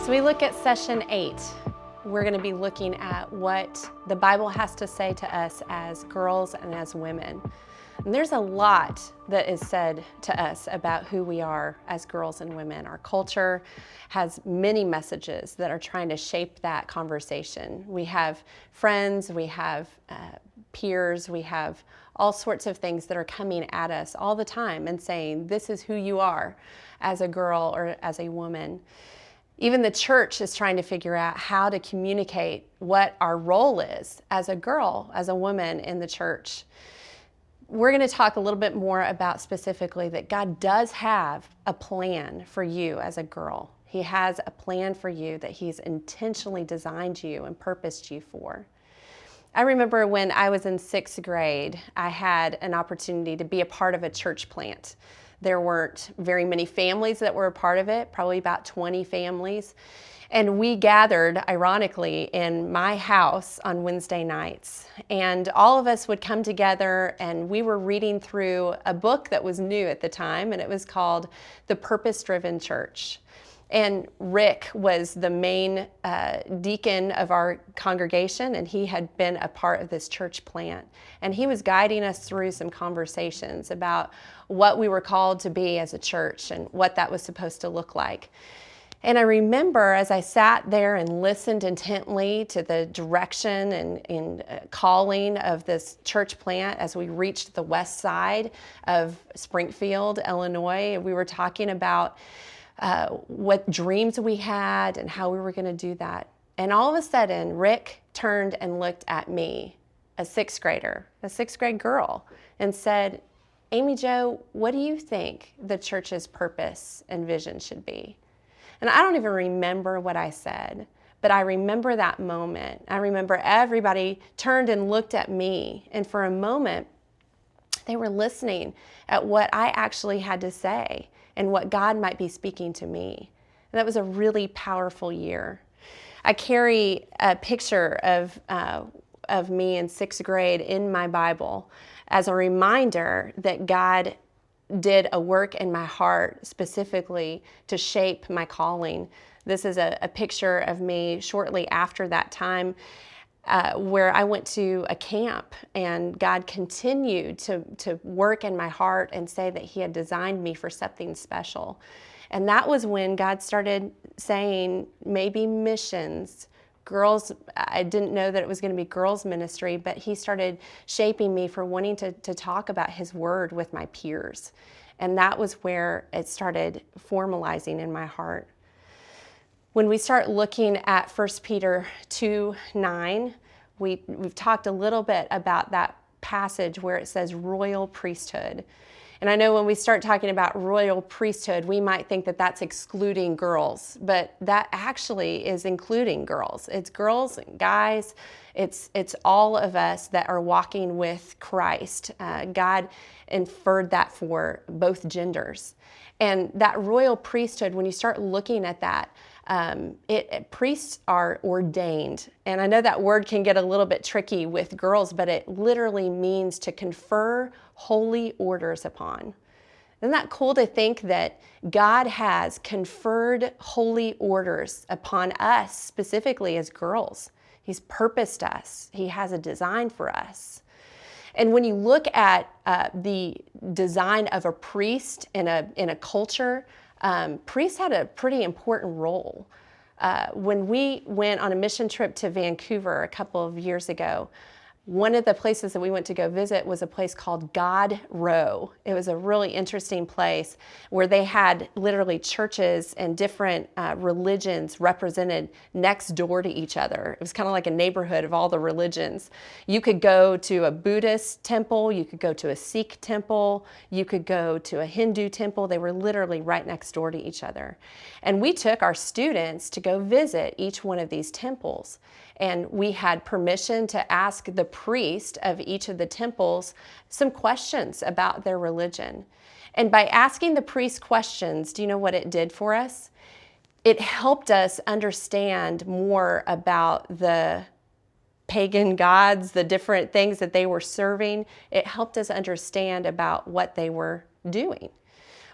So we look at session 8. We're going to be looking at what the Bible has to say to us as girls and as women. And there's a lot that is said to us about who we are as girls and women. Our culture has many messages that are trying to shape that conversation. We have friends, we have peers, we have all sorts of things that are coming at us all the time and saying, this is who you are as a girl or as a woman. Even the church is trying to figure out how to communicate what our role is as a girl, as a woman in the church. We're going to talk a little bit more about specifically that God does have a plan for you as a girl. He has a plan for you that He's intentionally designed you and purposed you for. I remember when I was in 6th grade, I had an opportunity to be a part of a church plant. There weren't very many families that were a part of it, probably about 20 families. And we gathered, ironically, in my house on Wednesday nights. And all of us would come together and we were reading through a book that was new at the time, and it was called The Purpose-Driven Church. And Rick was the main deacon of our congregation, and he had been a part of this church plant. And he was guiding us through some conversations about what we were called to be as a church and what that was supposed to look like. And I remember as I sat there and listened intently to the direction and calling of this church plant as we reached the west side of Springfield, Illinois, we were talking about what dreams we had and how we were going to do that. And all of a sudden, Rick turned and looked at me, a 6th grader, a 6th grade girl, and said, Amy Jo, what do you think the church's purpose and vision should be? And I don't even remember what I said, but I remember that moment. I remember everybody turned and looked at me, and for a moment, they were listening at what I actually had to say and what God might be speaking to me. And that was a really powerful year. I carry a picture of me in 6th grade in my Bible as a reminder that God did a work in my heart specifically to shape my calling. This is a picture of me shortly after that time where I went to a camp, and God continued to work in my heart and say that He had designed me for something special. And that was when God started saying maybe missions, girls. I didn't know that it was going to be girls ministry, but He started shaping me for wanting to talk about His word with my peers. And that was where it started formalizing in my heart. When we start looking at 1 Peter 2:9, we've talked a little bit about that passage where it says royal priesthood. And I know when we start talking about royal priesthood, we might think that that's excluding girls, but that actually is including girls. It's girls and guys. It's all of us that are walking with Christ. God inferred that for both genders. And that royal priesthood, when you start looking at that, priests are ordained. And I know that word can get a little bit tricky with girls, but it literally means to confer holy orders upon. Isn't that cool to think that God has conferred holy orders upon us, specifically as girls? He's purposed us. He has a design for us. And when you look at the design of a priest in a culture, priests had a pretty important role. When we went on a mission trip to Vancouver a couple of years ago, one of the places that we went to go visit was a place called God Row. It was a really interesting place where they had literally churches and different religions represented next door to each other. It was kind of like a neighborhood of all the religions. You could go to a Buddhist temple, you could go to a Sikh temple, you could go to a Hindu temple. They were literally right next door to each other. And we took our students to go visit each one of these temples. And we had permission to ask the priest of each of the temples some questions about their religion. And by asking the priest questions, do you know what it did for us? It helped us understand more about the pagan gods, the different things that they were serving. It helped us understand about what they were doing.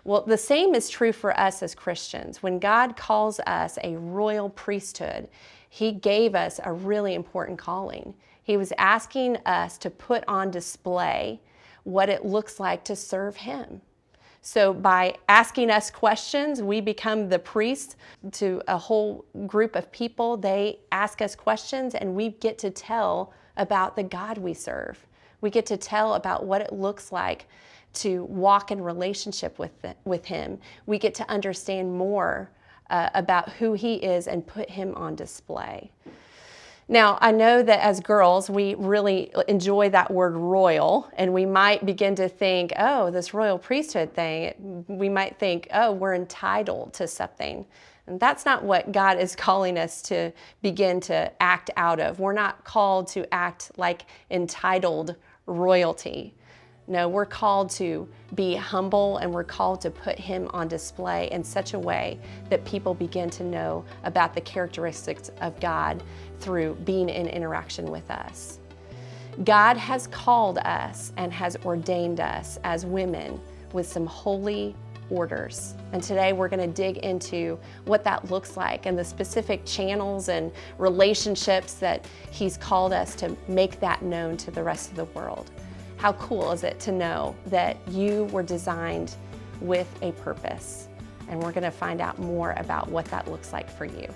Well, the same is true for us as Christians. When God calls us a royal priesthood, He gave us a really important calling. He was asking us to put on display what it looks like to serve Him. So by asking us questions, we become the priest to a whole group of people. They ask us questions and we get to tell about the God we serve. We get to tell about what it looks like to walk in relationship with Him. We get to understand more about who He is and put Him on display. Now, I know that as girls, we really enjoy that word royal, and we might begin to think, oh, this royal priesthood thing, we might think, oh, we're entitled to something. And that's not what God is calling us to begin to act out of. We're not called to act like entitled royalty. No, we're called to be humble, and we're called to put Him on display in such a way that people begin to know about the characteristics of God through being in interaction with us. God has called us and has ordained us as women with some holy orders. And today we're going to dig into what that looks like and the specific channels and relationships that He's called us to make that known to the rest of the world. How cool is it to know that you were designed with a purpose? And we're going to find out more about what that looks like for you.